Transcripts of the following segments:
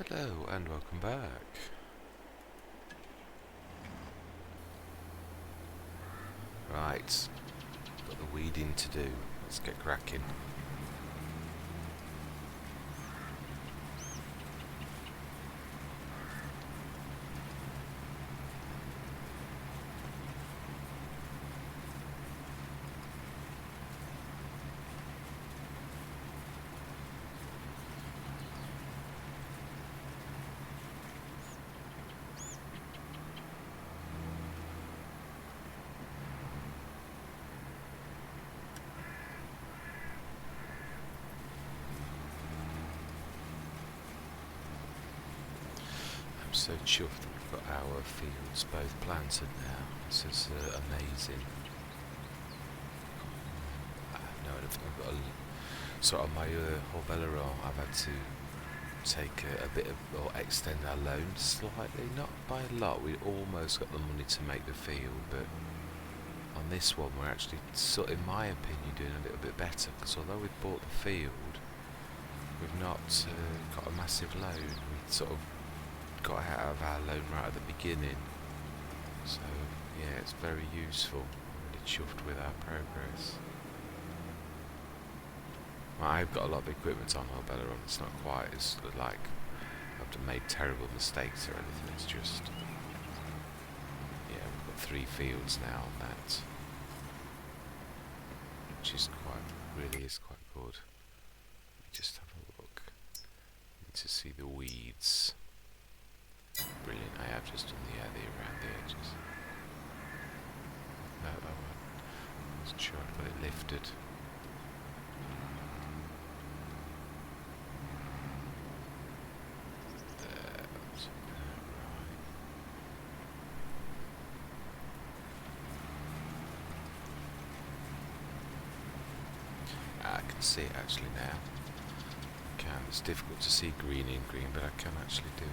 Hello and welcome back. Right, got the weeding to do. Let's get cracking. I'm so chuffed that we've got our fields both planted now. This is amazing. No, I've got a sort of my whole Belleron. I've had to take a bit of, or extend our loan slightly, not by a lot. We almost got the money to make the field, but on this one we're actually, in my opinion, doing a little bit better, because although we've bought the field, we've not got a massive loan. We sort of got out of our loan right at the beginning, so yeah, it's very useful. I'm really chuffed with our progress. Well, I've got a lot of equipment on our Belleron. It's not quite as like I've made terrible mistakes or anything. It's just, yeah, we've got 3 fields now on that, which is really is quite good. Let me just have a look. Need to see the weeds. Brilliant, I have just done the around the edges. No, I wasn't sure I'd got it lifted. There, that's right. I can see it actually now. It's difficult to see green in green, but I can actually do it.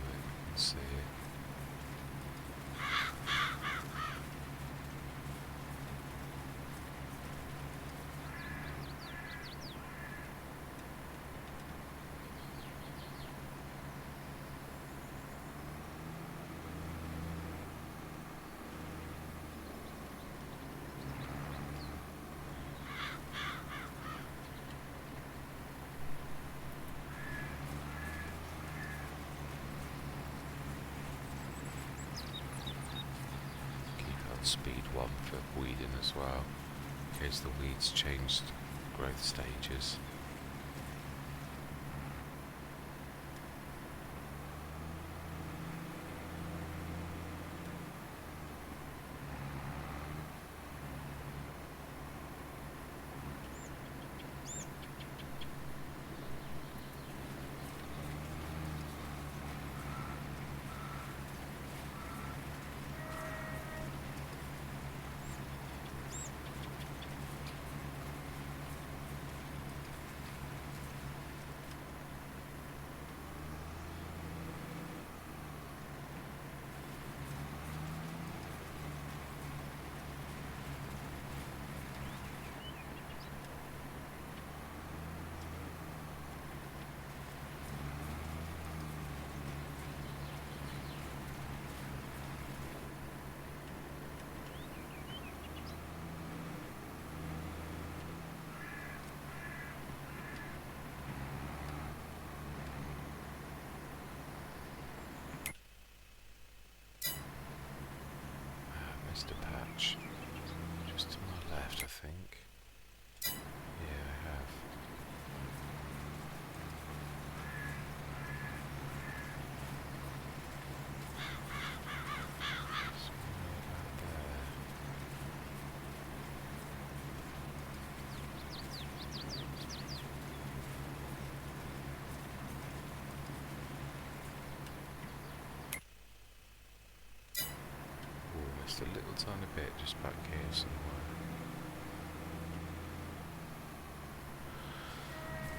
Let's see it. Speed 1 for weeding as well, in case the weeds changed growth stages. Missed a patch just to my left, I think. Yeah, I have. Just a little tiny bit just back here somewhere.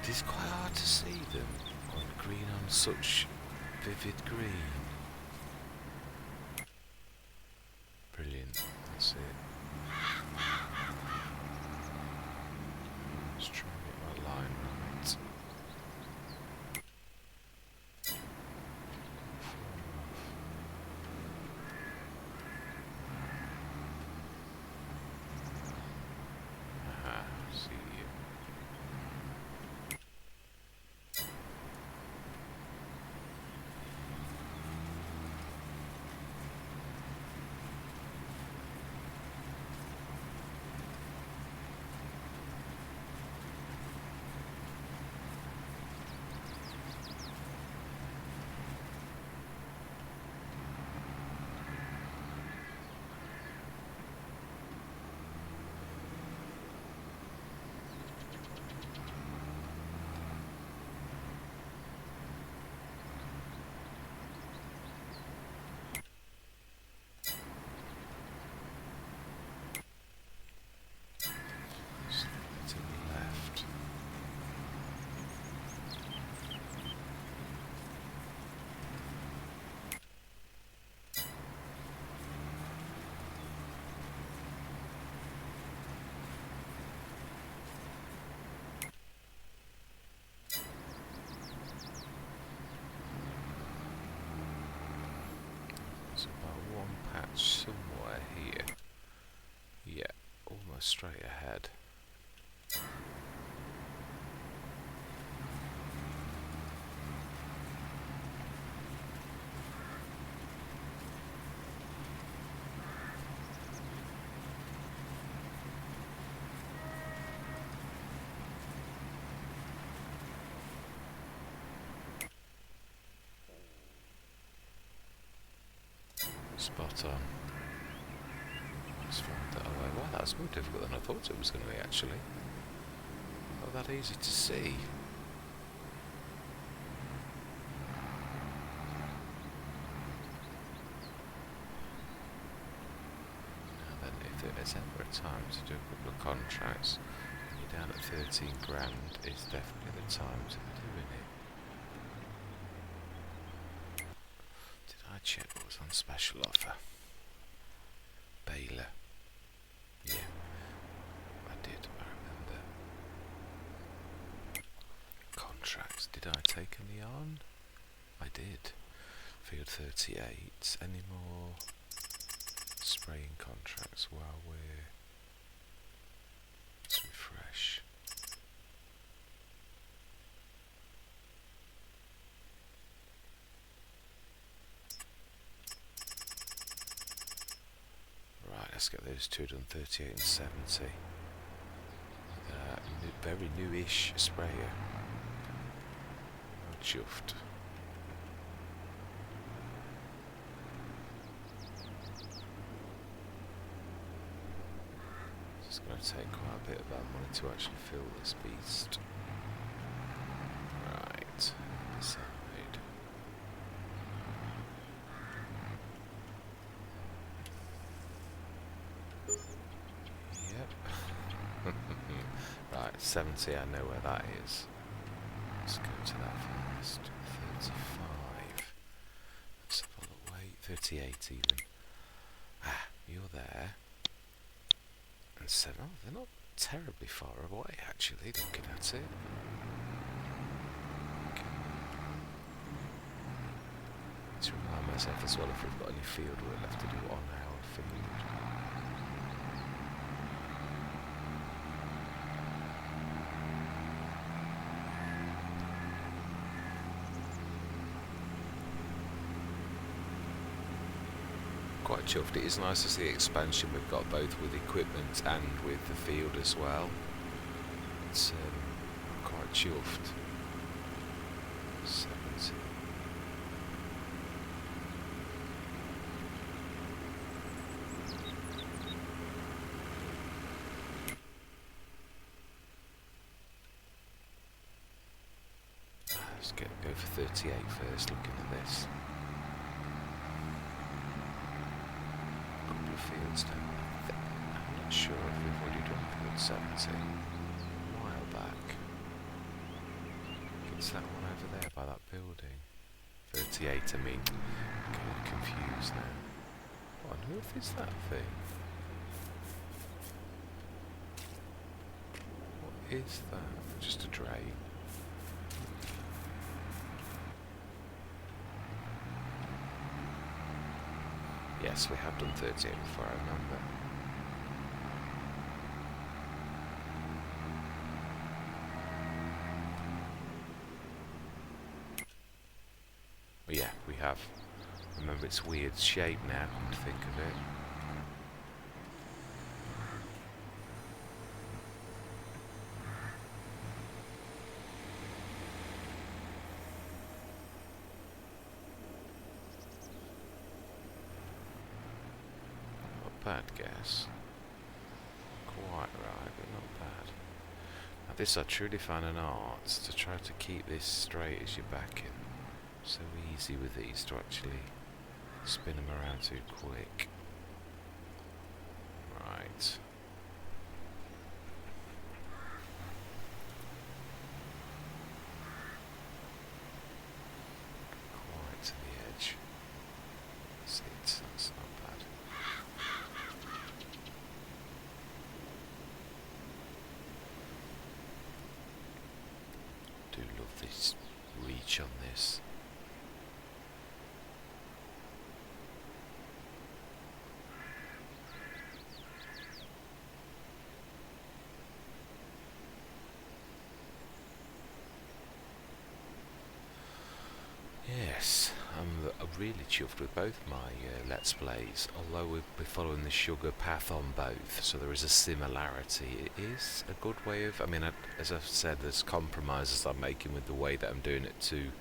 It is quite hard to see them on green, on such vivid green. Brilliant, that's it. Let's try and get my line right. somewhere here. Yeah, almost straight ahead. Spot on. Let's find that away. Wow, that's more difficult than I thought it was going to be, actually. Not that easy to see. Now then, if there is ever a time to do a couple of contracts, you're down at 13 grand, it's definitely the time to be doing it. Did I check what was on special offer? Baylor. Yeah, I did, I remember. Contracts, did I take any on? I did. Field 38. Any more spraying contracts while we're... Let's refresh. Right, let's get those two done, 38 and 70. Very newish sprayer. I'm chuffed. It's going to take quite a bit of our money to actually fill this beast. Right, decide. Yep. Right, 70, I know where that is. Let's go to that first. 35. Let's have a look. Wait, 38 even. Ah, you're there. And 7. Oh, they're not terribly far away, actually, looking at it. Okay. To remind myself as well if we've got any field work left to do on our field. Quite chuffed. It is nice to see the expansion we've got both with equipment and with the field as well. It's quite chuffed. 70. Let's go for 38 first, looking at this. Fields down. I'm not sure if we've already done field 70 a while back. It's that one over there by that building. 38, I mean. I'm getting confused now. What on earth is that thing? What is that? Just a drain. Yes, we have done 38 before, I remember. Well, yeah, we have. Remember, it's weird shape now, come to think of it. Bad guess. Quite right, but not bad. Now this I truly find an art to try to keep this straight as you're backing. So easy with these to actually spin them around too quick. Right. Quite to the edge. That's not bad. Do love this reach on this. I'm really chuffed with both my Let's Plays, although we'll be following the sugar path on both, so there is a similarity. It is a good way of, as I've said, there's compromises I'm making with the way that I'm doing it to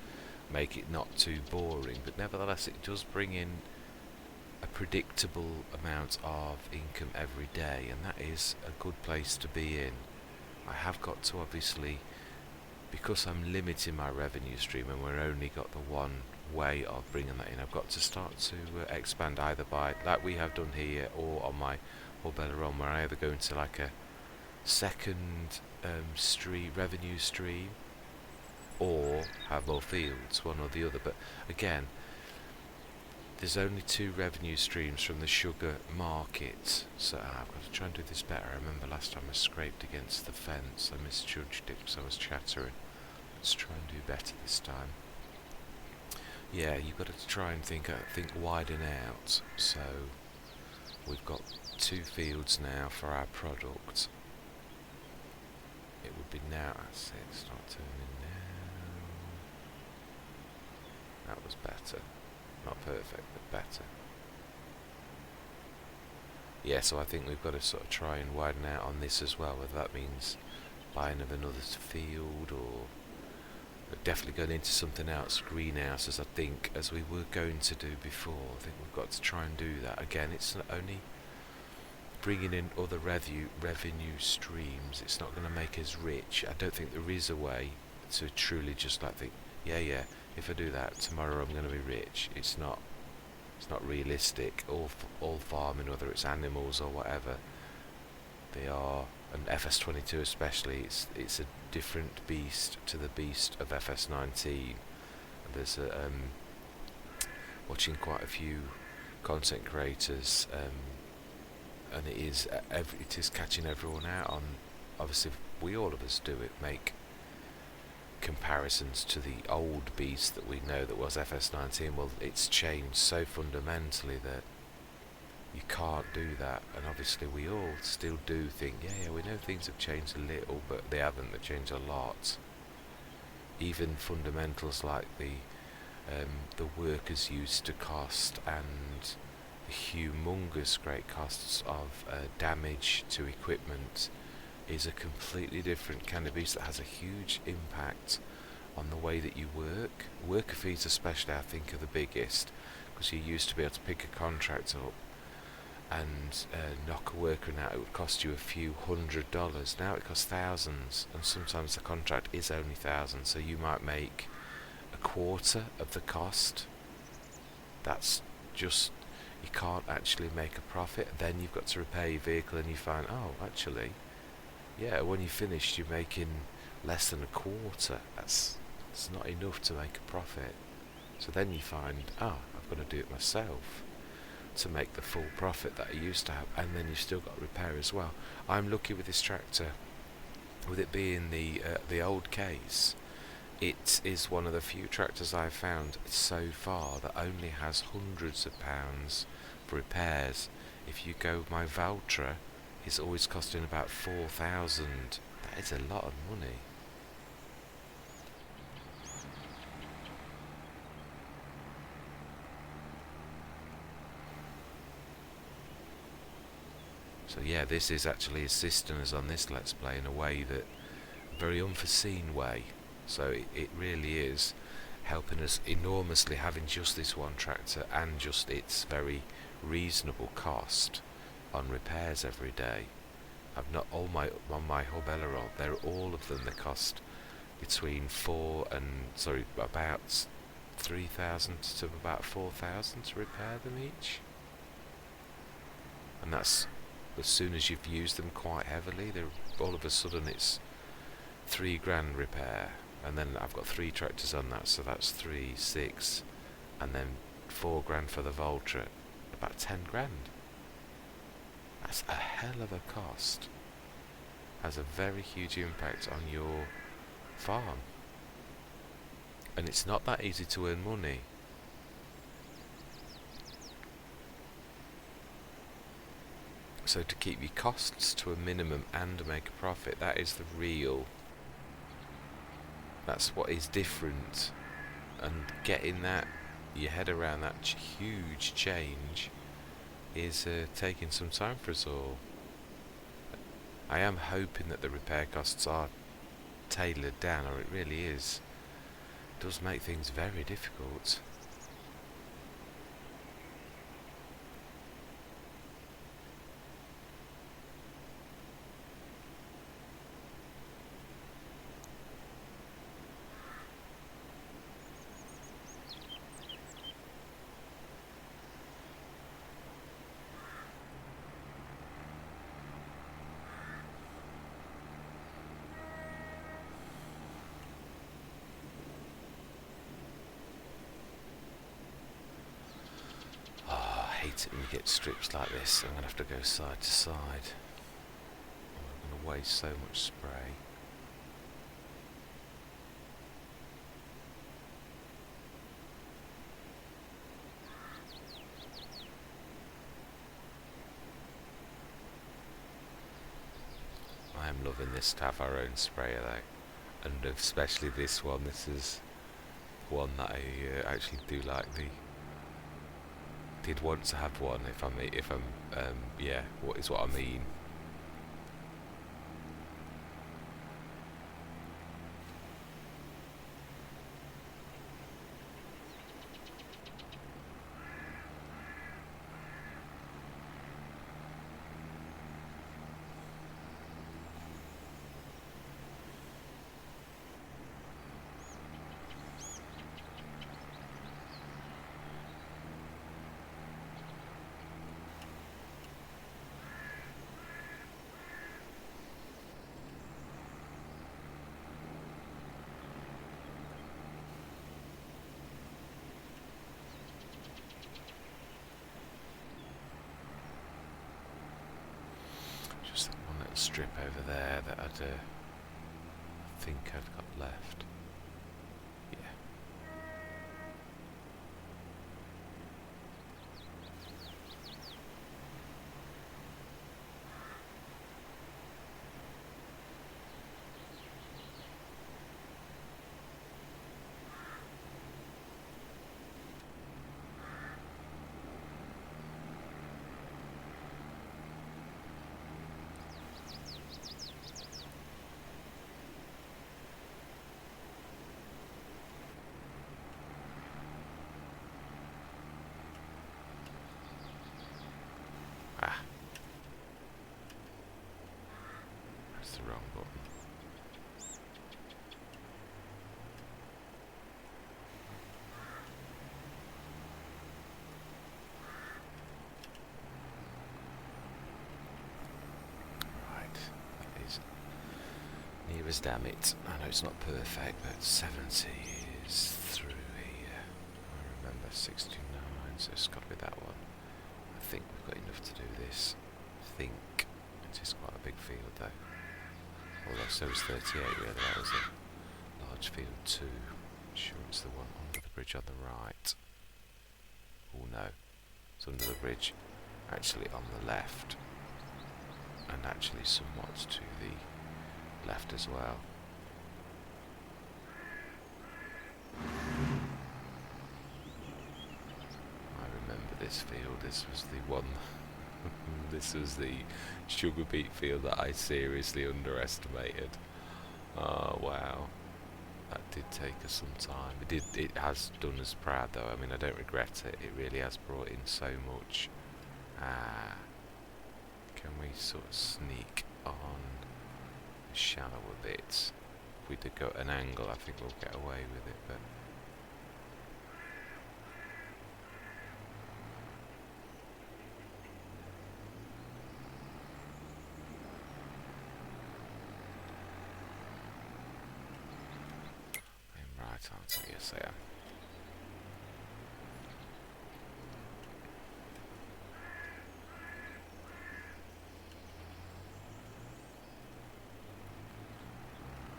make it not too boring, but nevertheless it does bring in a predictable amount of income every day, and that is a good place to be in. I have got to obviously, because I'm limiting my revenue stream and we're only got the one way of bringing that in, I've got to start to expand either by, like we have done here, or on my Horbelleron, where I either go into like a second revenue stream, or have more fields, one or the other. But again, there's only 2 revenue streams from the sugar market, so I've got to try and do this better. I remember last time I scraped against the fence, I misjudged it because I was chattering. Let's try and do better this time. Yeah, you've got to try and think widen out. So we've got 2 fields now for our product. It would be now. That's it. Start turning now. That was better. Not perfect, but better. Yeah, so I think we've got to sort of try and widen out on this as well, whether that means buying of another field, or definitely going into something else, greenhouses, I think, as we were going to do before. I think we've got to try and do that. Again, it's not only bringing in other revenue streams, it's not going to make us rich. I don't think there is a way to truly just like think, yeah, if I do that, tomorrow I'm going to be rich. It's not realistic. All farming, whether it's animals or whatever, they are, and FS22 especially, it's a different beast to the beast of FS19. There's watching quite a few content creators, and it is catching everyone out on. Obviously, all of us do it, make comparisons to the old beast that we know that was FS19. Well, it's changed so fundamentally that you can't do that, and obviously we all still do think, yeah, we know things have changed a little, but they haven't. They've changed a lot. Even fundamentals like the workers used to cost, and the humongous great costs of damage to equipment, is a completely different kind of beast that has a huge impact on the way that you work. Worker fees especially, I think, are the biggest, because you used to be able to pick a contract up and knock a worker out. It would cost you a few $100s. Now it costs thousands, and sometimes the contract is only thousands, so you might make a quarter of the cost. That's just, you can't actually make a profit. Then you've got to repair your vehicle, and you find, oh, actually, yeah, when you finished, you're making less than a quarter. It's not enough to make a profit. So then you find, I've got to do it myself to make the full profit that I used to have, and then you've still got repair as well. I'm lucky with this tractor, with it being the old case. It is one of the few tractors I've found so far that only has hundreds of pounds for repairs. If you go, my Valtra is always costing about 4,000. That is a lot of money. So yeah, this is actually assisting us on this Let's Play in a way that, very unforeseen way. So it really is helping us enormously, having just this one tractor and just its very reasonable cost on repairs every day. I've not all my on my Horbelleron, they're all of them, they cost between about 3,000 to about 4,000 to repair them each. And that's as soon as you've used them quite heavily. They're all of a sudden it's £3,000 repair, and then I've got 3 tractors on that, so that's 3, 6, and then £4,000 for the Valtra, about 10 grand. That's a hell of a cost. Has a very huge impact on your farm, and it's not that easy to earn money. So to keep your costs to a minimum and make a profit, that is that's what is different. And getting that, your head around that huge change is taking some time for us all. I am hoping that the repair costs are tailored down, or it really is. It does make things very difficult. I hate it when you get strips like this. I'm going to have to go side to side. I'm going to waste so much spray. I am loving this to have our own sprayer though, and especially this one. This is one that I actually do like. Did want to have one if I'm yeah, what is what I mean. Just that one little strip over there that I think I've got left. Yeah. Ah. That's the wrong button. Right. That is near as damn it. I know it's not perfect, but 70 is through here. I remember 69, so it's got to be that one. I think we've got enough to do this. I think it is quite a big field though. Although so is 38 really, that was a large field too. I'm sure it's the one under the bridge on the right. Oh no, it's under the bridge, actually on the left, and actually somewhat to the left as well. I remember this field. This was the one. This was the sugar beet field that I seriously underestimated. Oh wow, that did take us some time. It has done us proud though. I mean, I don't regret it. It really has brought in so much. Can we sort of sneak on the shallower bits? If we did go at an angle, I think we'll get away with it, but I'm right, aren't I? Yes, I am.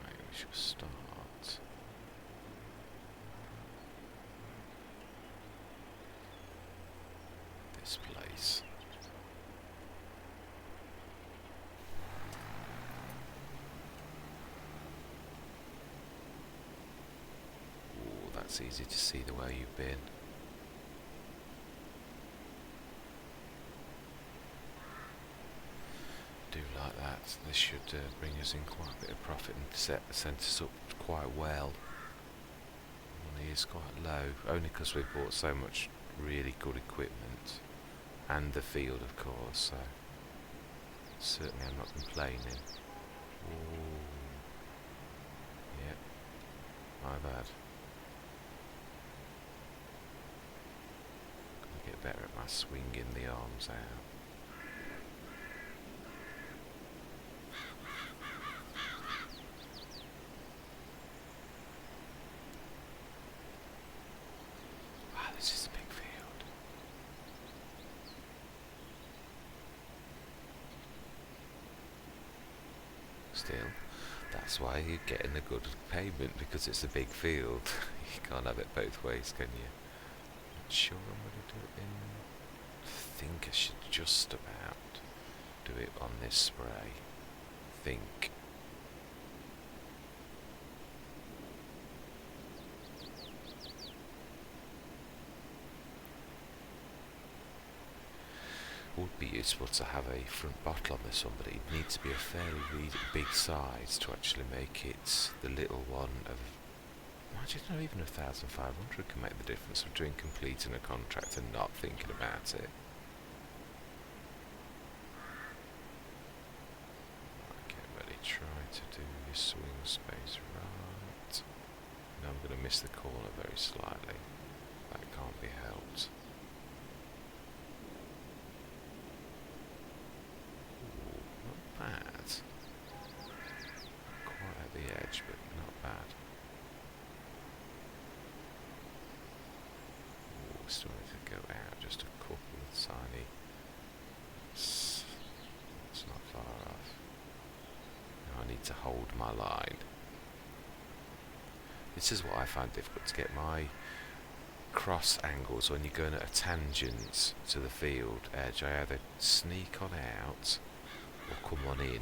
Right, we should start this place. Ooh, that's easy to see the way you've been. do like that. This should bring us in quite a bit of profit and set us up quite well. Money is quite low, only because we've bought so much really good equipment, and the field of course, so certainly I'm not complaining. Ooh. Yep, my bad. Gotta get better at my swinging the arms out. Wow, this is a big field. Still, that's why you're getting a good payment, because it's a big field. You can't have it both ways, can you? Not sure I'm going to do it in... I think I should just about do it on this spray. Think. Would be useful to have a front bottle on this one, but it needs to be a fairly big size to actually make it the little one of... Imagine not even 1,500 can make the difference between completing a contract and not thinking about it. Right, get ready, try to do your swing space right. Now I'm going to miss the corner very slightly. That can't be helped. Bad. Quite at the edge, but not bad. Ooh, still need to go out just a couple of tiny... It's not far off. Now I need to hold my line. This is what I find difficult, to get my cross angles when you're going at a tangent to the field edge. I either sneak on out or come on in.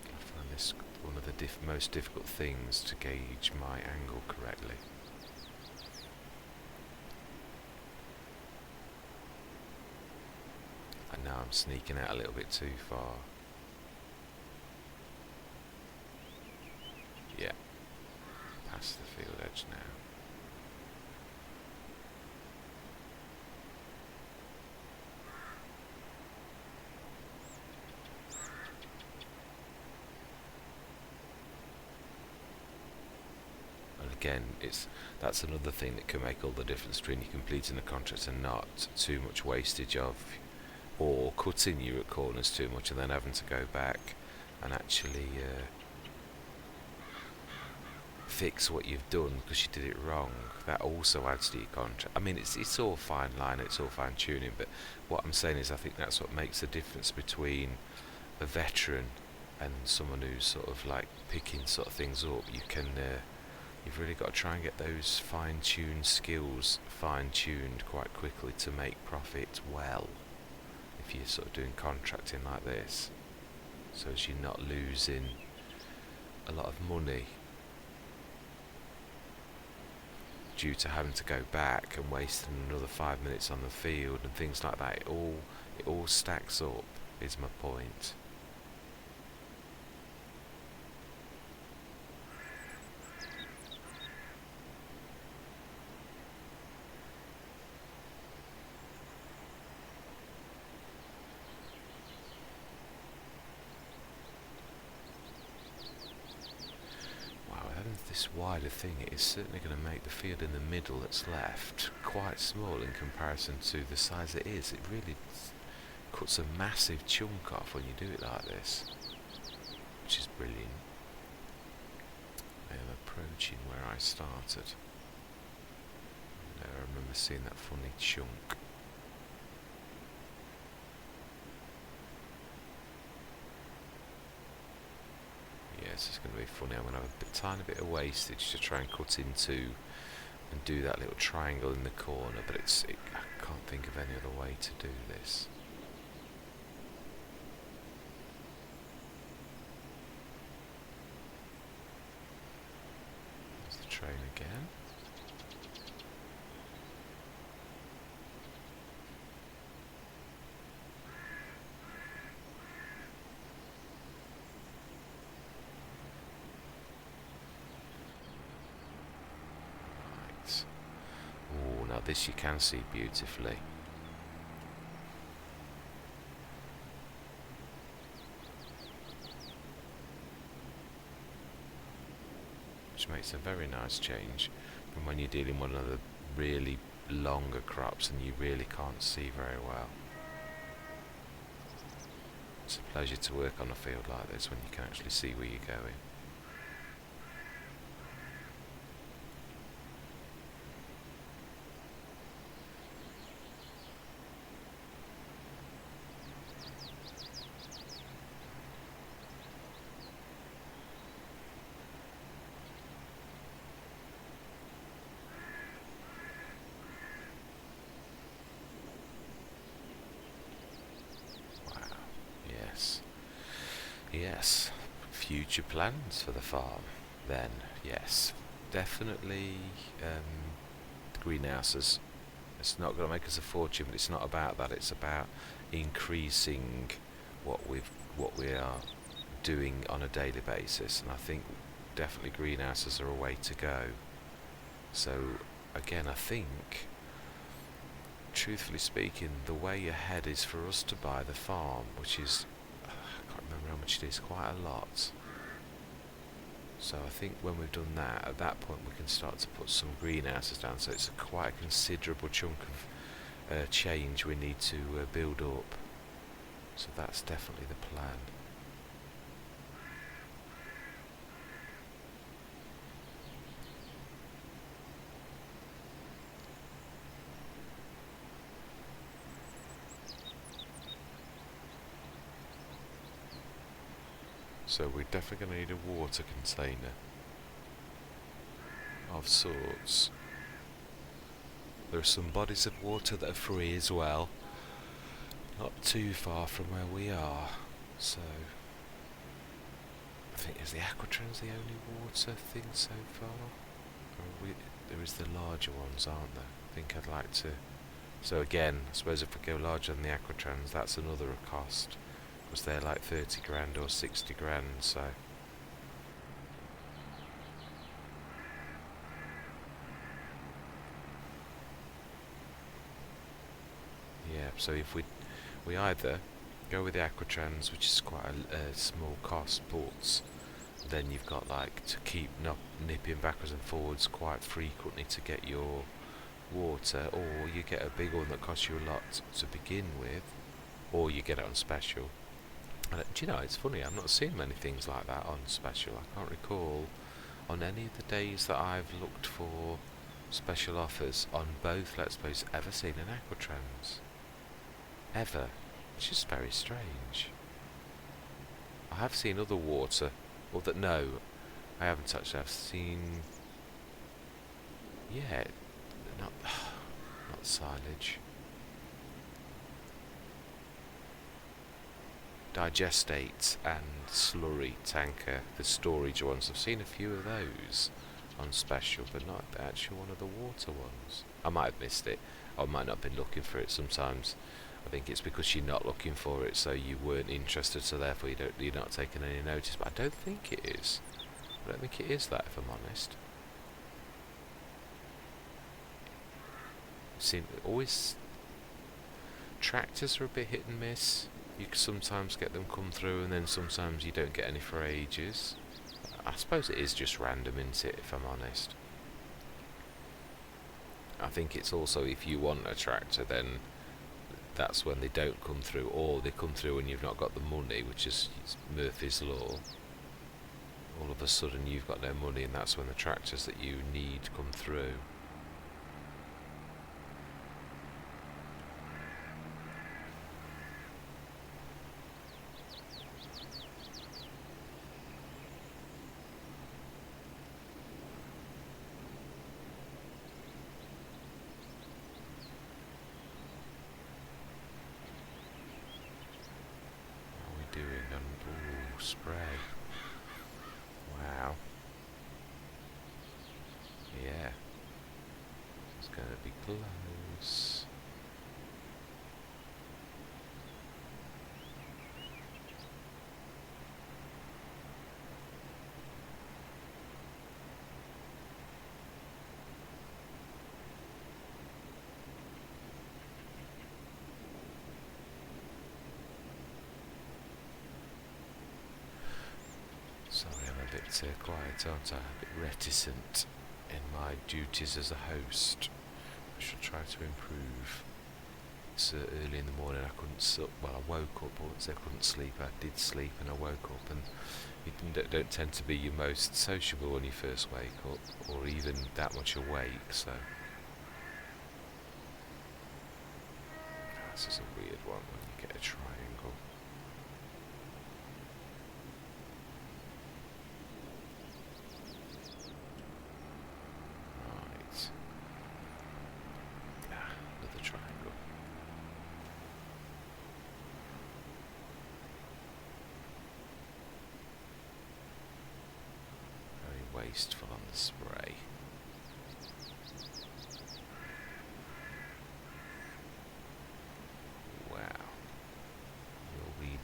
I find this one of the most difficult things to gauge my angle correctly. And now I'm sneaking out a little bit too far. Yeah, past the field edge now. Again, that's another thing that can make all the difference between you completing the contract and not. Too much wastage of, or cutting you at corners too much and then having to go back and actually fix what you've done because you did it wrong. That also adds to your contract. I mean, it's all fine line, it's all fine tuning, but what I'm saying is I think that's what makes the difference between a veteran and someone who's sort of like picking sort of things up. You've really got to try and get those fine-tuned skills fine-tuned quite quickly to make profit well, if you're sort of doing contracting like this, so as you're not losing a lot of money due to having to go back and wasting another 5 minutes on the field and things like that. It all stacks up, is my point. This wider thing, it is certainly going to make the field in the middle that's left quite small in comparison to the size it is. It really cuts a massive chunk off when you do it like this, which is brilliant. I am approaching where I started. I remember seeing that funny chunk. This is going to be funny. I'm going to have a tiny bit of wastage to try and cut into and do that little triangle in the corner, but I can't think of any other way to do this. There's the train again. Oh, now this you can see beautifully. Which makes a very nice change from when you're dealing with one of the really longer crops and you really can't see very well. It's a pleasure to work on a field like this when you can actually see where you're going. Yes, future plans for the farm. Then, yes, definitely greenhouses. It's not going to make us a fortune, but it's not about that. It's about increasing what we are doing on a daily basis, and I think definitely greenhouses are a way to go. So, again, I think, truthfully speaking, the way ahead is for us to buy the farm, which is, I can't remember how much it is, quite a lot. So I think when we've done that, at that point we can start to put some greenhouses down. So it's quite a considerable chunk of change we need to build up. So that's definitely the plan. So we're definitely going to need a water container of sorts. There are some bodies of water that are free as well, not too far from where we are. So I think is the Aquatran's the only water thing so far? Or there is the larger ones, aren't there? I think I'd like to. So again, I suppose if we go larger than the Aquatrans, that's another cost. Because they're like 30 grand or 60 grand, so. Yeah, so if we either go with the Aquatrans, which is quite a small cost, but then you've got like to keep nipping backwards and forwards quite frequently to get your water, or you get a big one that costs you a lot to begin with, or you get it on special. And do you know, it's funny, I've not seen many things like that on special. I can't recall on any of the days that I've looked for special offers on both Let's Plays ever seen an Aquatrans. Ever. It's just very strange. I have seen other water, or that no, I haven't touched it. I've seen, yeah, not silage. Digestate and slurry tanker, the storage ones. I've seen a few of those on special, but not the actual one of the water ones. I might have missed it. I might not have been looking for it. Sometimes I think it's because you're not looking for it, so you weren't interested, so therefore you're not taking any notice. But I don't think it is. I don't think it is that, if I'm honest. I've seen always tractors are a bit hit and miss. You can sometimes get them come through, and then sometimes you don't get any for ages. I suppose it is just random, isn't it, if I'm honest. I think it's also, if you want a tractor, then that's when they don't come through, or they come through and you've not got the money, which is Murphy's Law. All of a sudden you've got no money, and that's when the tractors that you need come through. Doing on spray. Wow. Yeah. It's going to be close. bit quiet, aren't I? A bit reticent in my duties as a host. I should try to improve. It's early in the morning. I couldn't well, I woke up, but once I couldn't sleep, I did sleep and I woke up, and you don't tend to be your most sociable when you first wake up, or even that much awake, so... This is a weird one when you get a triangle. Right. Another triangle. Very wasteful on the spray.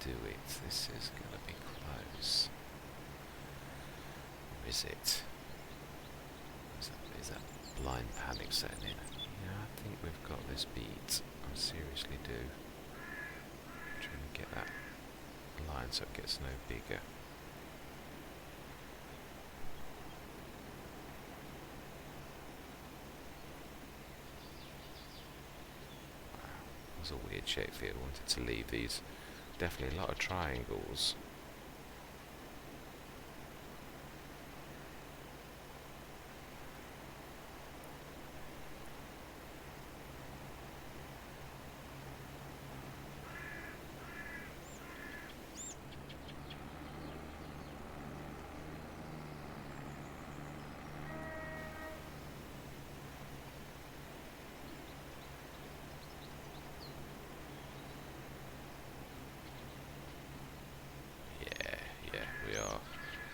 Do it. This is going to be close. Or is it? Is that blind panic setting in? Yeah, I think we've got this beat. I seriously do. I'm trying to get that line so it gets no bigger. Wow, that was a weird shape field. I wanted to leave these. Definitely a lot of triangles.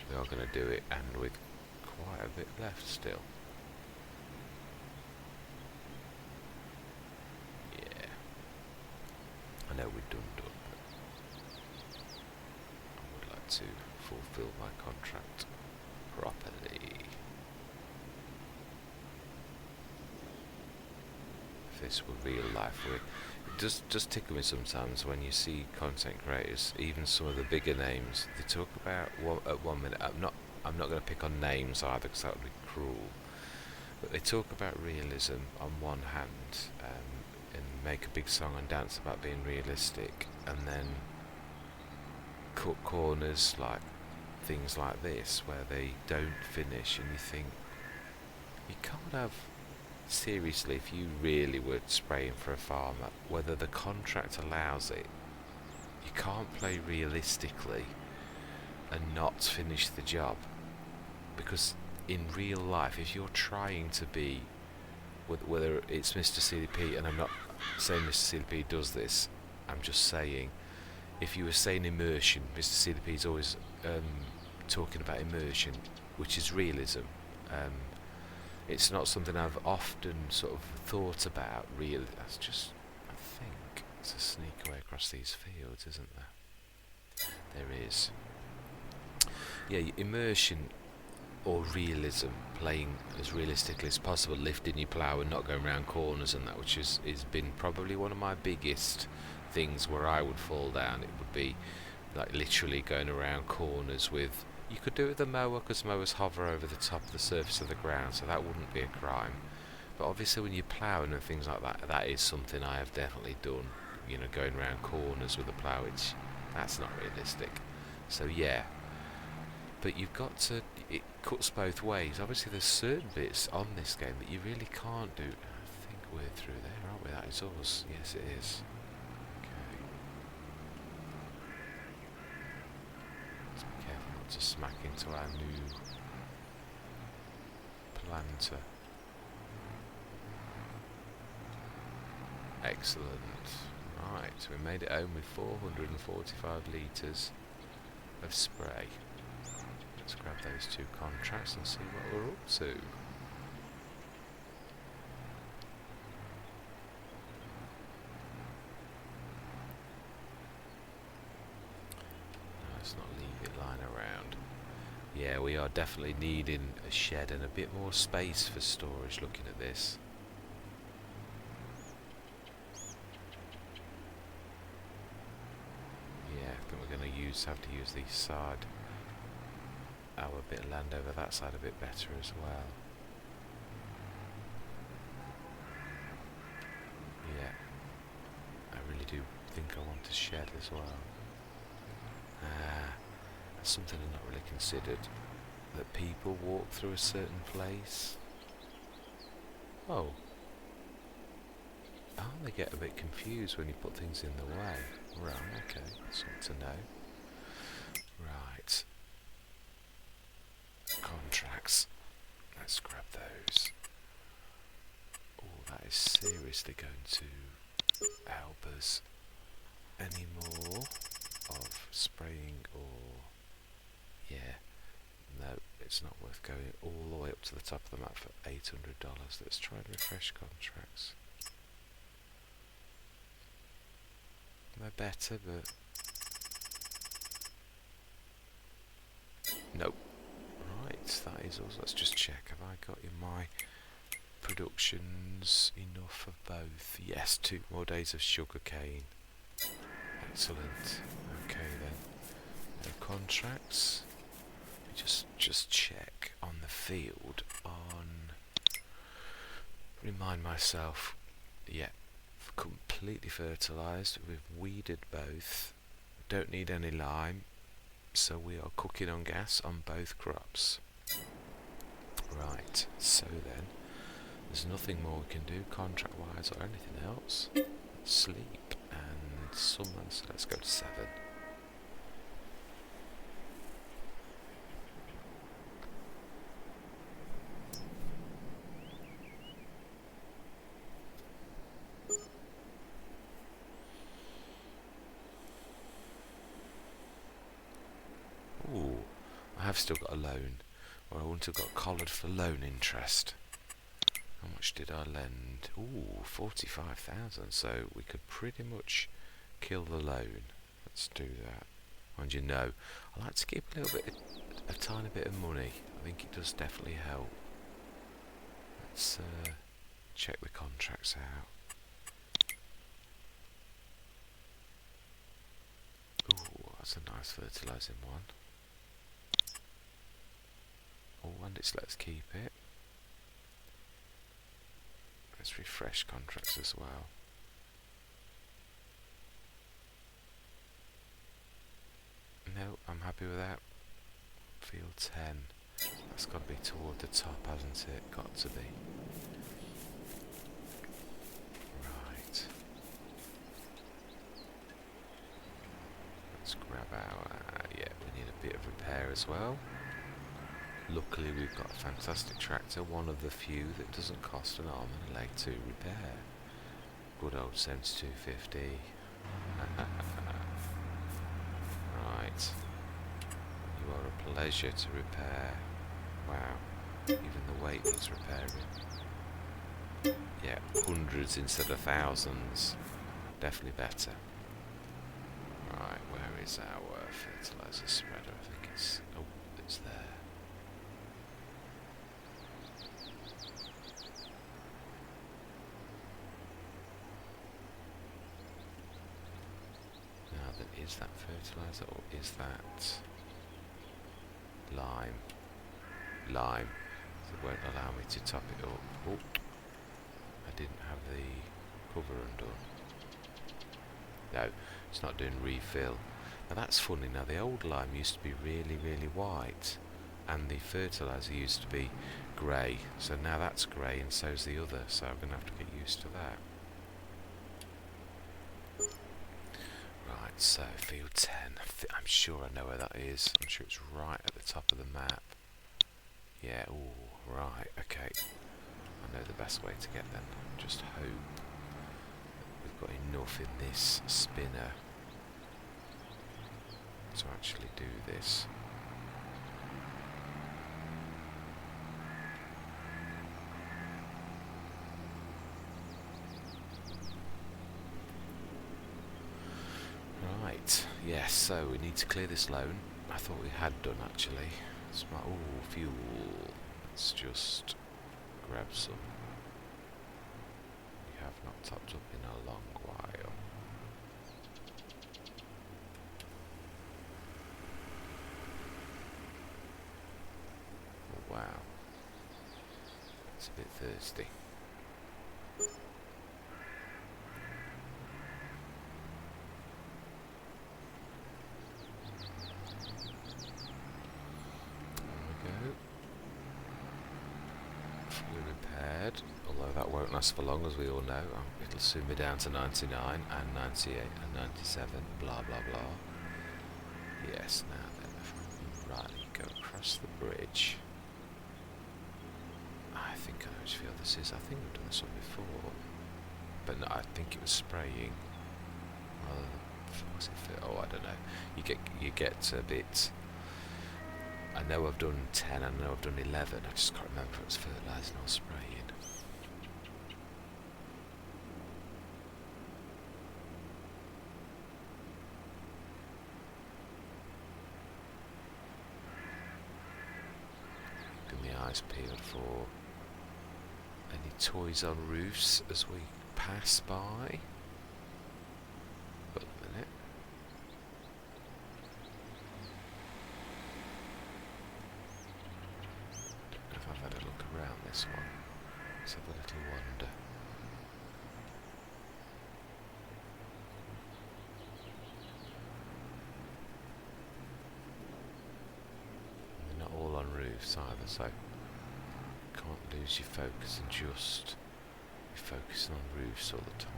We are going to do it, and with quite a bit left still. Yeah. I know we're done, but I would like to fulfill my contract properly. If this were real life, it does tickle me sometimes when you see content creators, even some of the bigger names. They talk about at 1 minute. I'm not going to pick on names either, because that would be cruel. But they talk about realism on one hand, and make a big song and dance about being realistic, and then cut corners like things like this where they don't finish, and you think you can't have. Seriously, if you really were spraying for a farmer, whether the contract allows it, you can't play realistically and not finish the job. Because in real life, if you're trying to be, whether it's Mr. CDP, and I'm not saying Mr. CDP does this, I'm just saying, if you were saying immersion, Mr. CDP is always talking about immersion, which is realism. It's not something I've often sort of thought about, really. That's just, I think, it's a sneak away across these fields, isn't there? There is. Yeah, immersion or realism, playing as realistically as possible, lifting your plough and not going around corners and that, which has been probably one of my biggest things where I would fall down. It would be like literally going around corners with... You could do it with a mower, because mowers hover over the top of the surface of the ground, so that wouldn't be a crime. But obviously when you're ploughing and things like that, that is something I have definitely done. You know, going around corners with a plough, that's not realistic. So yeah. But you've got to... It cuts both ways. Obviously there's certain bits on this game that you really can't do. I think we're through there, aren't we? That is us. Yes, it is. To smack into our new planter. Excellent. Right, so we made it home with 445 litres of spray. Let's grab those two contracts and see what we're up to. Let's not leave it lying around. Yeah, we are definitely needing a shed and a bit more space for storage looking at this. Yeah, I think we're going to have to use these side our bit of land over that side a bit better as well. Yeah, I really do think I want a shed as well. That's something I've not really considered. That people walk through a certain place. Oh, they get a bit confused when you put things in the way. Right, okay, that's something to know. Right. Contracts. Let's grab those. Oh, that is seriously going to help us. Any more of spraying or... Yeah. No, it's not worth going all the way up to the top of the map for $800. Let's try and refresh contracts. They're better, but... Nope. Right, that is also... Let's just check. Have I got in my productions enough of both? Yes, 2 more days of sugarcane. Excellent. Okay then. No contracts. Just check on the field on... Remind myself. Yeah. Completely fertilised. We've weeded both. Don't need any lime. So we are cooking on gas on both crops. Right. So then, there's nothing more we can do contract-wise or anything else. Sleep and summer. So let's go to 7. Ooh, I have still got a loan, or I wouldn't have got collared for loan interest. How much did I lend? Ooh, 45,000, so we could pretty much kill the loan. Let's do that. And you know, I like to keep a tiny bit of money. I think it does definitely help. Let's check the contracts out. Ooh, that's a nice fertilising one. Oh, and it's let's keep it. Let's refresh contracts as well. No, I'm happy with that. Field 10. That's got to be toward the top, hasn't it? Got to be. Right. Let's grab our... yeah, we need a bit of repair as well. Luckily we've got a fantastic tractor, one of the few that doesn't cost an arm and a leg to repair. Good old Sense 250. Right. You are a pleasure to repair. Wow. Even the weight needs repairing. Yeah, hundreds instead of thousands. Definitely better. Right, where is our fertiliser spreader? I think it's... oh, it's there. Now then, is that fertiliser or is that lime? Lime. So it won't allow me to top it up. Oh, I didn't have the cover undone. No, it's not doing refill. Now that's funny. Now the old lime used to be really, really white, and the fertiliser used to be grey. So now that's grey, and so's the other. So I'm going to have to get used to that. Right, so field 10. I'm sure I know where that is. I'm sure it's right at the top of the map. Yeah. Ooh, right. Okay. I know the best way to get them. Just hope we've got enough in this spinner to actually do this. Right, yes, so we need to clear this loan. I thought we had done actually. Oh, fuel. Let's just grab some. We have not topped up in a long while. It's a bit thirsty. Fully repaired, although that won't last for long, as we all know. It'll soon be down to 99 and 98 and 97, blah blah blah. Yes, now then, right, you go across the bridge. I think I know which field this is. I think we've done this one before, but no, I think it was spraying. What's it? Oh, I don't know. You get a bit. I know I've done 10, I know I've done 11, I just can't remember if it was fertilising or spraying. Keeping my eyes peeled for any toys on roofs as we pass by. But a minute. I've had a look around this one. Let's have a little wander. They're not all on roofs either, so you can't lose your focus and just be focusing on roofs all the time.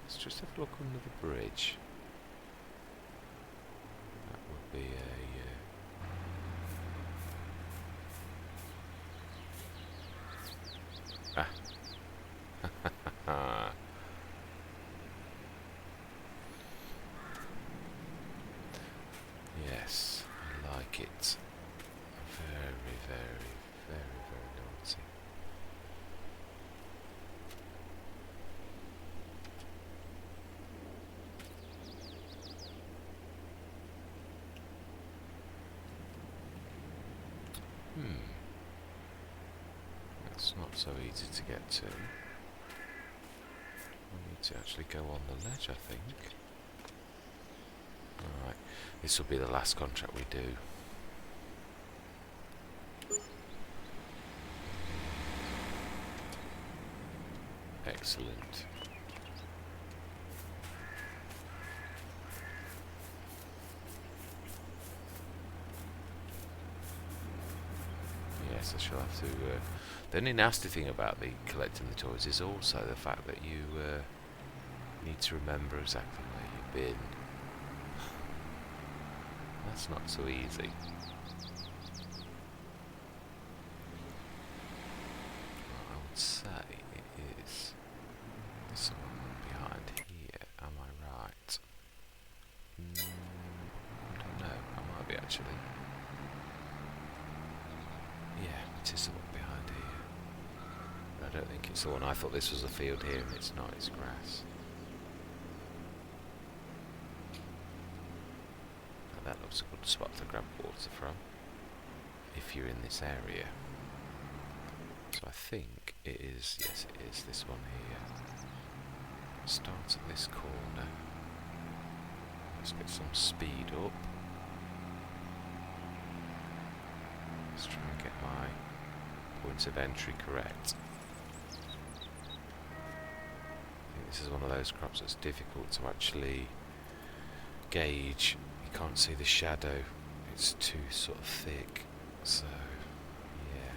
Let's just have a look under the bridge. That would be a... Yes, I like it. Very, very, very, very naughty. That's not so easy to get to. We need to actually go on the ledge, I think. Alright, this will be the last contract we do. Excellent. Yes, I shall have to... the only nasty thing about the collecting the toys is also the fact that you need to remember exactly where you've been. That's not so easy. I would say it is this one behind here. Am I right? I don't know. I might be actually. Yeah, it is the one behind here. But I don't think it's the one. I thought this was a field here, and it's not. It's grass. That looks a good spot to grab water from if you're in this area. So I think it is, yes it is, this one here. Starts at this corner. Let's get some speed up. Let's try and get my points of entry correct. I think this is one of those crops that's difficult to actually gauge. You can't see the shadow, it's too sort of thick, so yeah.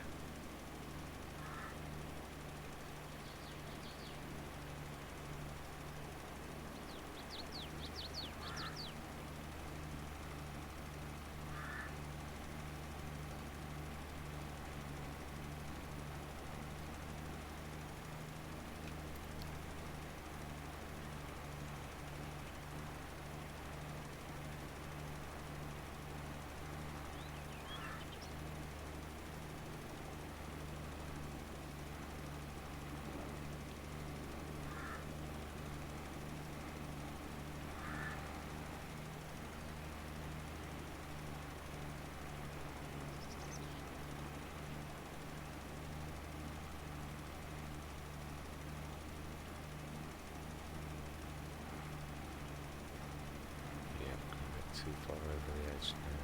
Too far over the edge now.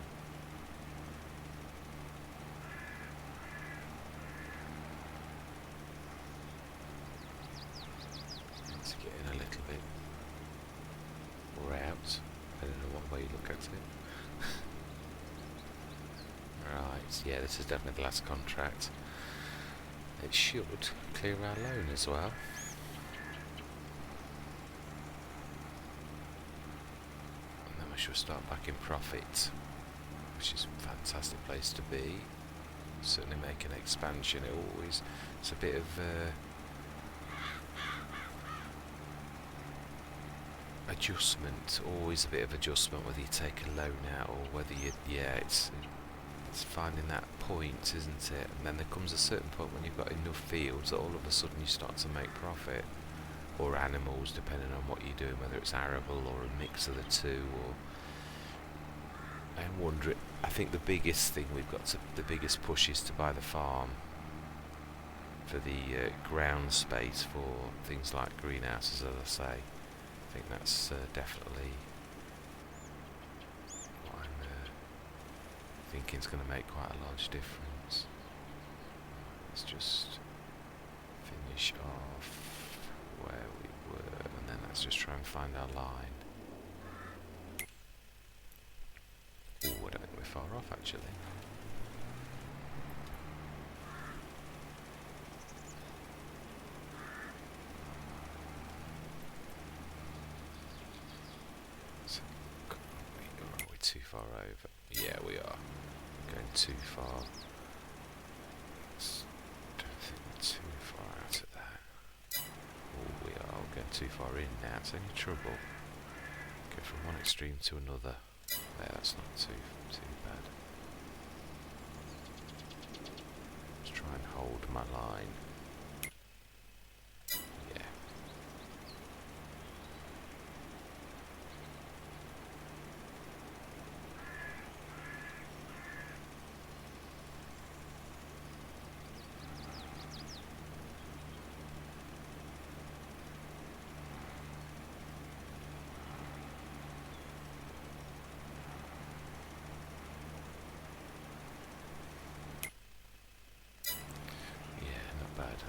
Need to get in a little bit. Or out. Depending on what way you look at it. Right, yeah, this is definitely the last contract. It should clear our loan as well. And then we should start back in profit, which is a fantastic place to be. Certainly make an expansion. It's a bit of adjustment, always a bit of adjustment whether you take a loan out or whether you, it's finding that point, isn't it? And then there comes a certain point when you've got enough fields that all of a sudden you start to make profit, or animals, depending on what you're doing, whether it's arable or a mix of the two. Or I wonder, I think the biggest thing the biggest push is to buy the farm for the ground space for things like greenhouses, as I say. I think that's definitely what I'm thinking is going to make quite a large difference. Let's just finish off where we were, and then let's just try and find our line. Oh, I don't think we're far off actually. Are we too far over? Yeah, we are. We're going too far. Don't think we're too far out of that. Oh, we are. We're going too far in now. It's only trouble. Go from one extreme to another. There, that's not too bad. Let's try and hold my line. Yeah.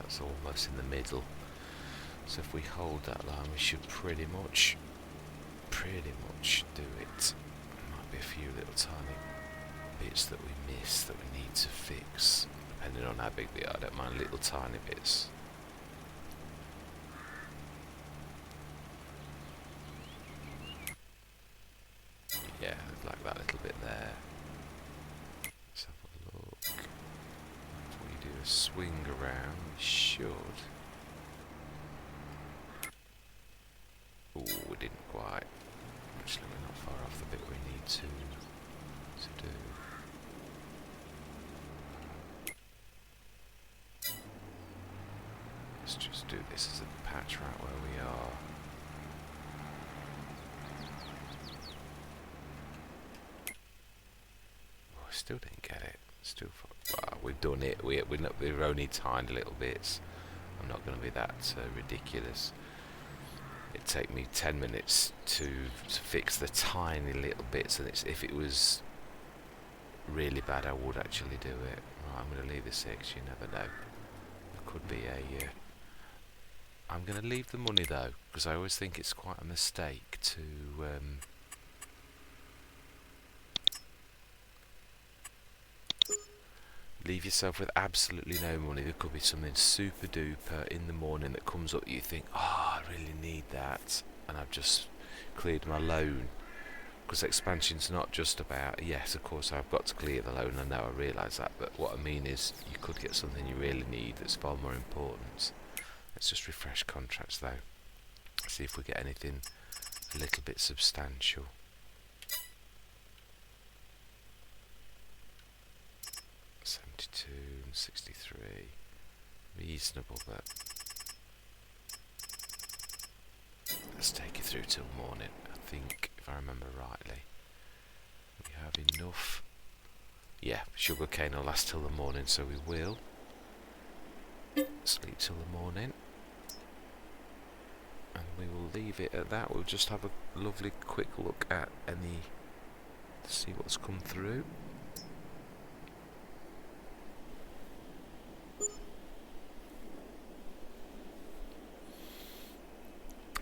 That's almost in the middle, so if we hold that line we should pretty much do it. There might be a few little tiny bits that we miss that we need to fix, depending on how big they are. I don't mind little tiny bits. Yeah, like that little bit there. Let's have a look. If we do a swing around, we should. Oh, we didn't quite. Actually, we're not far off the bit we need to do. Let's just do this as a patch right where we are. Oh, I still didn't get it. Still, well, we've done it. We're only tiny little bits. I'm not going to be that ridiculous. It'd take me 10 minutes to fix the tiny little bits, and if it was really bad, I would actually do it. Right, I'm going to leave this here because you never know. There could be a... I'm going to leave the money though, because I always think it's quite a mistake to... leave yourself with absolutely no money. There could be something super duper in the morning that comes up that you think, oh, I really need that, and I've just cleared my loan. Because expansion's not just about, yes, of course I've got to clear the loan, I know, I realise that, but what I mean is you could get something you really need that's far more important. Let's just refresh contracts though, see if we get anything a little bit substantial. 72 and 63, reasonable, but let's take it through till morning. I think, if I remember rightly, we have enough. Yeah, sugarcane will last till the morning, so we will sleep till the morning, and we will leave it at that. We'll just have a lovely quick look at any see what's come through.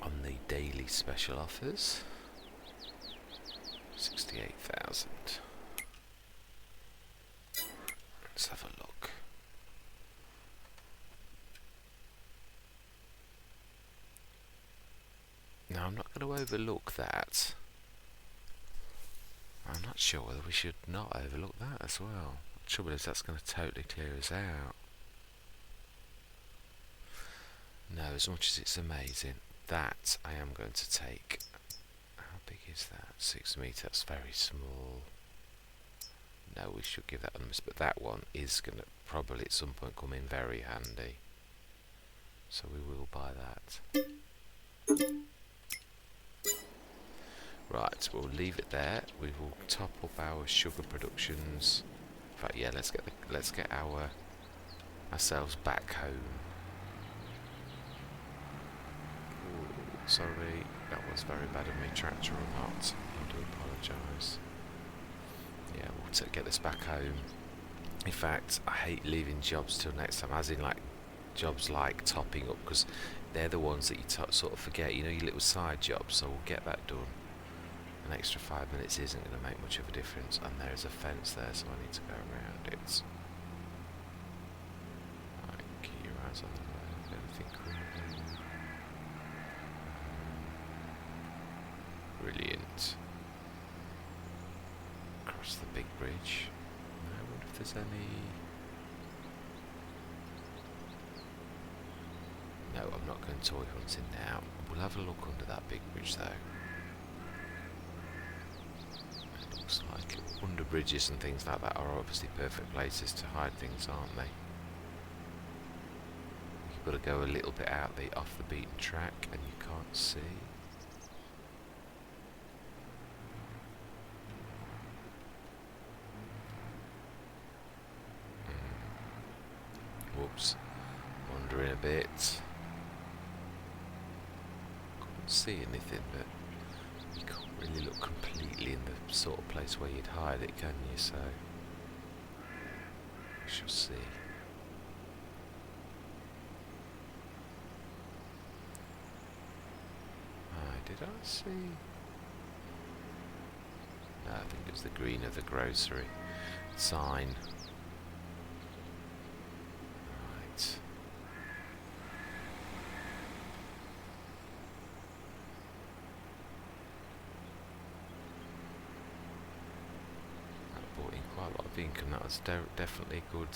On the daily special offers, 68,000. Let's have a look. Now I'm not going to overlook that. I'm not sure whether we should not overlook that as well. The trouble is that's going to totally clear us out. No, as much as it's amazing, that I am going to take. How big is that? 6 metre, that's very small. No, we should give that a miss, but that one is going to probably at some point come in very handy. So we will buy that. Right, we'll leave it there. We will top up our sugar productions. In fact, yeah, let's get ourselves back home. Ooh, sorry, that was very bad of me, tractor or not. I do apologise. Yeah, we'll get this back home. In fact, I hate leaving jobs till next time, as in like jobs like topping up, because they're the ones that you sort of forget, you know, your little side jobs. So we'll get that done. An extra 5 minutes isn't going to make much of a difference, and there's a fence there, so I need to go around it. Right, keep your eyes on the road. Anything cool? Brilliant. Across the big bridge. I wonder if there's any. No, I'm not going toy hunting now. We'll have a look under that big bridge though. It looks like under bridges and things like that are obviously perfect places to hide things, aren't they? You've got to go a little bit off the beaten track and you can't see. Whoops. Wandering a bit. Couldn't see anything, but you can't really look completely in the sort of place where you'd hide it, can you? So we shall see. Did I see? No, I think it was the green of the grocery sign. Right. That brought in quite a lot of income. That was definitely a good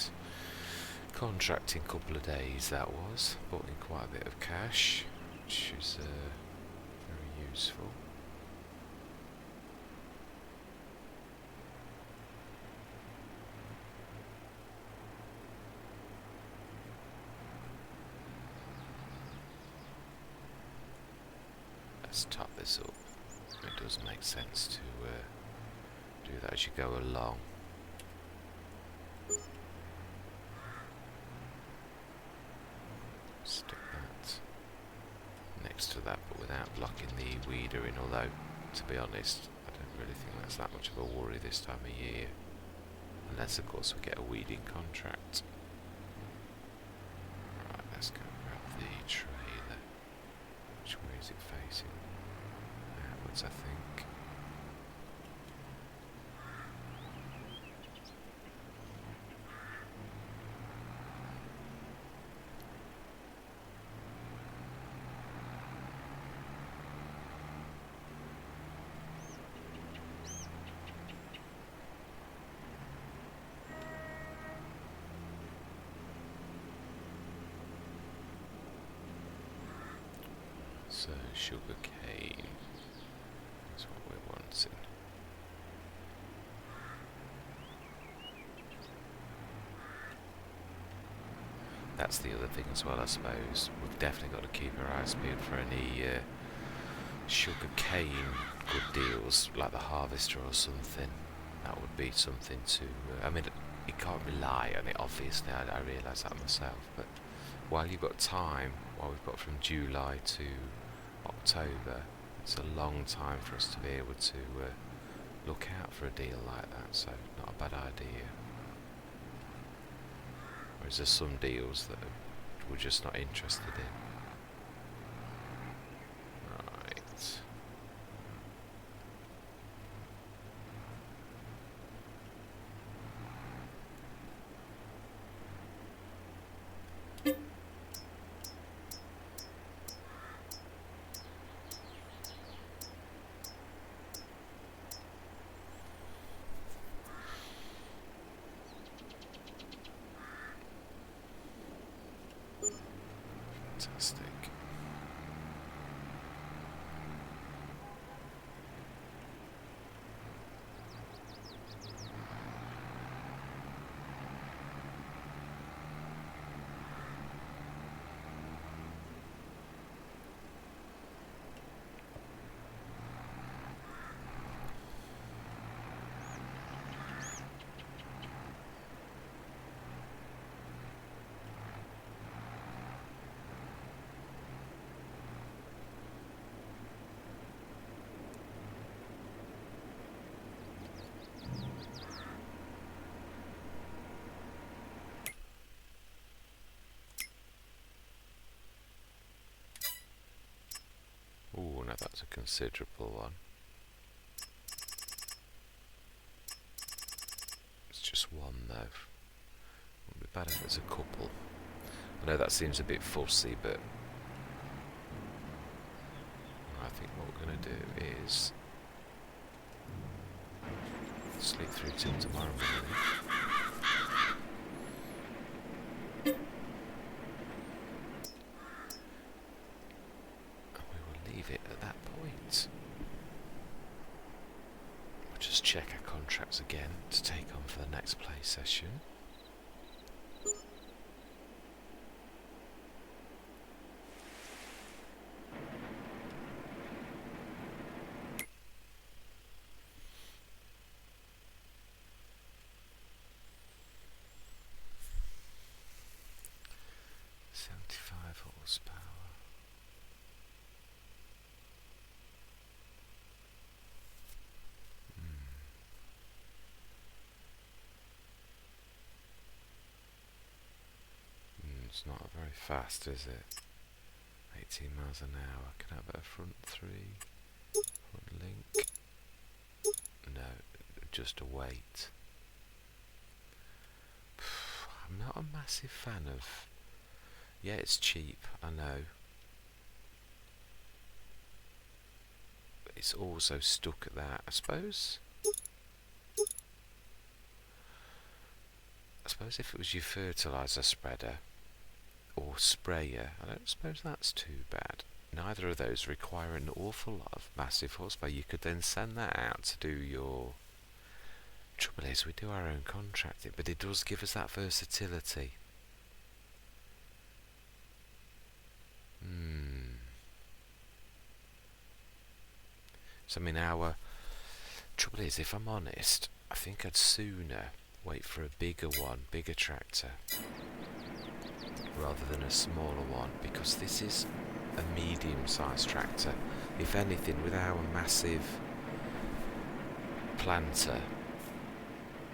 contracting couple of days. That was brought in quite a bit of cash, which is very useful. Let's top this up. It does make sense to do that as you go along. Stick that next to that, but without blocking the weeder in, although, to be honest, I don't really think that's that much of a worry this time of year. Unless, of course, we get a weeding contract. Right, let's go grab the trailer. Which way is it facing? Outwards, I think. So, sugar cane is what we're wanting. That's the other thing as well, I suppose. We've definitely got to keep our eyes peeled for any sugar cane good deals, like the Harvester or something. That would be something to. I mean, you can't rely on it, obviously. I realise that myself. But while you've got time, while we've got from July to October, it's a long time for us to be able to look out for a deal like that, so not a bad idea. Or is there some deals that we're just not interested in? Right. Fantastic. Oh, now that's a considerable one. It's just one though. Wouldn't be bad if it's a couple. I know that seems a bit fussy, but I think what we're going to do is sleep through till tomorrow morning. And we will leave it at that point. We'll just check our contracts again to take on for the next play session. Horsepower. It's not very fast, is it? 18 miles an hour. Can I have a front three? Front link? No, just a weight. I'm not a massive fan of... Yeah, it's cheap, I know. But it's also stuck at that, I suppose if it was your fertiliser spreader or sprayer, I don't suppose that's too bad. Neither of those require an awful lot of massive horsepower. You could then send that out to do your... Trouble is, we do our own contracting, but it does give us that versatility. So, I mean, our trouble is, if I'm honest, I think I'd sooner wait for a bigger one, bigger tractor, rather than a smaller one, because this is a medium-sized tractor. If anything, with our massive planter,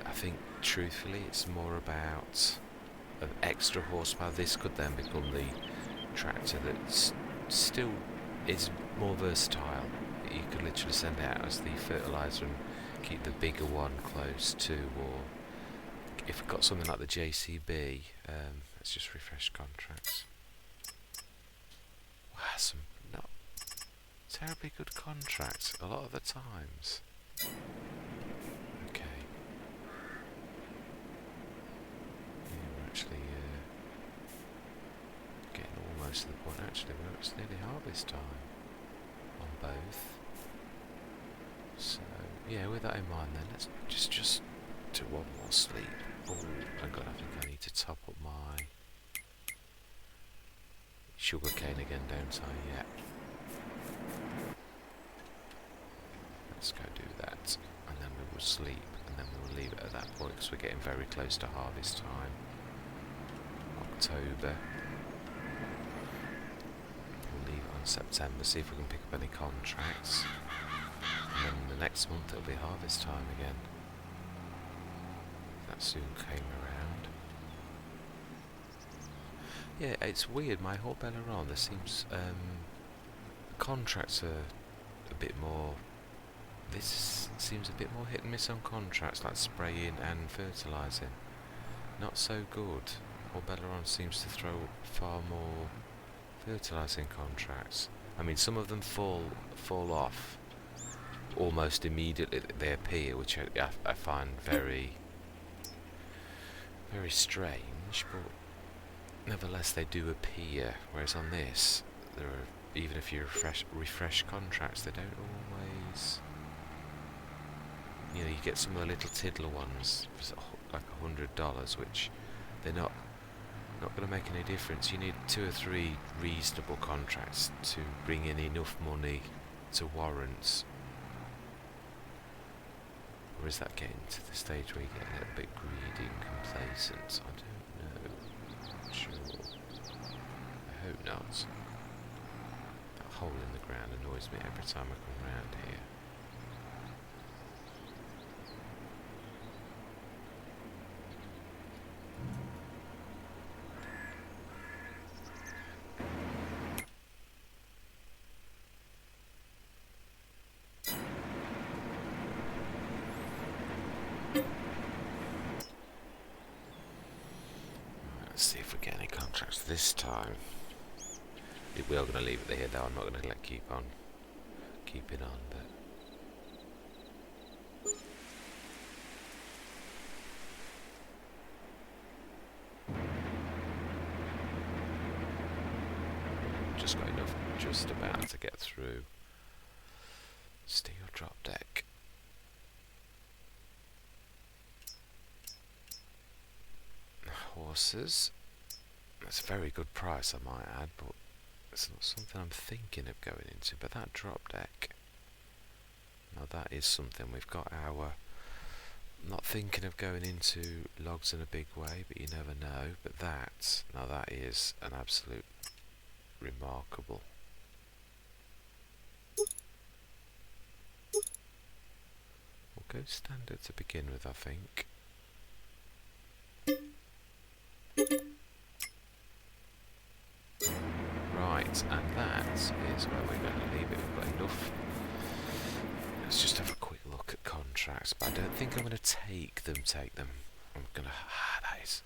I think, truthfully, it's more about an extra horsepower. This could then become the tractor that still is more versatile. You could literally send it out as the fertiliser and keep the bigger one close to, or if we've got something like the JCB, let's just refresh contracts. Wow, some not terribly good contracts a lot of the times. Okay. Yeah, we're actually getting almost to the point. Actually, it's nearly harvest time on both. So yeah, with that in mind, then let's just do one more sleep. Oh, hang on, I think I need to top up my sugarcane again, don't I? Yeah. Let's go do that, and then we will sleep, and then we will leave it at that point because we're getting very close to harvest time. October. We'll leave it on September, see if we can pick up any contracts. and then the next month it'll be harvest time again. That soon came around. Yeah, it's weird, my whole Belleron, there seems, contracts are a bit more, this seems a bit more hit and miss on contracts, like spraying and fertilising. Not so good. Whole Belleron seems to throw far more fertilising contracts. I mean, some of them fall off almost immediately that they appear, which I find very, very strange, but nevertheless they do appear, whereas on this, there are, even if you refresh contracts, they don't always, you know, you get some of the little tiddler ones for like $100, which they're not going to make any difference. You need 2 or 3 reasonable contracts to bring in enough money to warrant. Or is that getting to the stage where you get a little bit greedy and complacent? I don't know. Not sure. I hope not. That hole in the ground annoys me every time I come round here. Let's see if we get any contracts this time. We are going to leave it there though, I'm not going to keep it on, but just got enough just about to get through. Steel drop deck. Horses. That's a very good price, I might add, but it's not something I'm thinking of going into. But that drop deck, now that is something. We've got our, not thinking of going into logs in a big way, but you never know. But that, now that is an absolute remarkable. We'll go standard to begin with, I think. Right, and that is where we're going to leave it. We've got enough. Let's just have a quick look at contracts, but I don't think I'm going to take them. I'm going to, that is.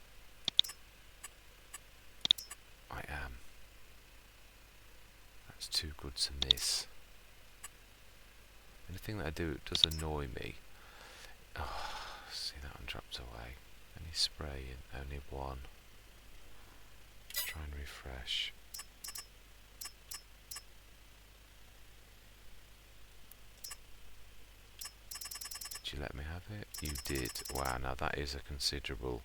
I am. That's too good to miss. Anything that I do does annoy me. Oh, see that one dropped away. Any spraying? Only one. Let's try and refresh. Did you let me have it? You did. Wow, now that is a considerable.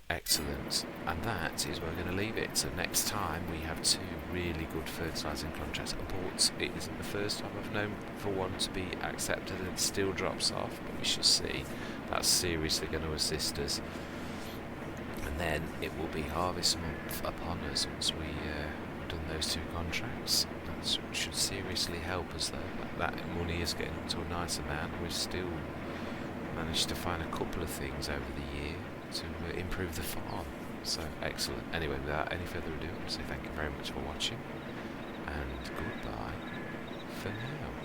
Excellent. And that is where we're going to leave it. So next time we have 2 really good fertilising contracts. But it isn't the first time I've known for one to be accepted and it still drops off. But we shall see. That's seriously going to assist us. And then it will be harvest month upon us once we've done those 2 contracts. That should seriously help us though. That money is getting up to a nice amount. We've still managed to find a couple of things over the year to improve the farm. So excellent. Anyway, without any further ado, I'll say thank you very much for watching and goodbye for now.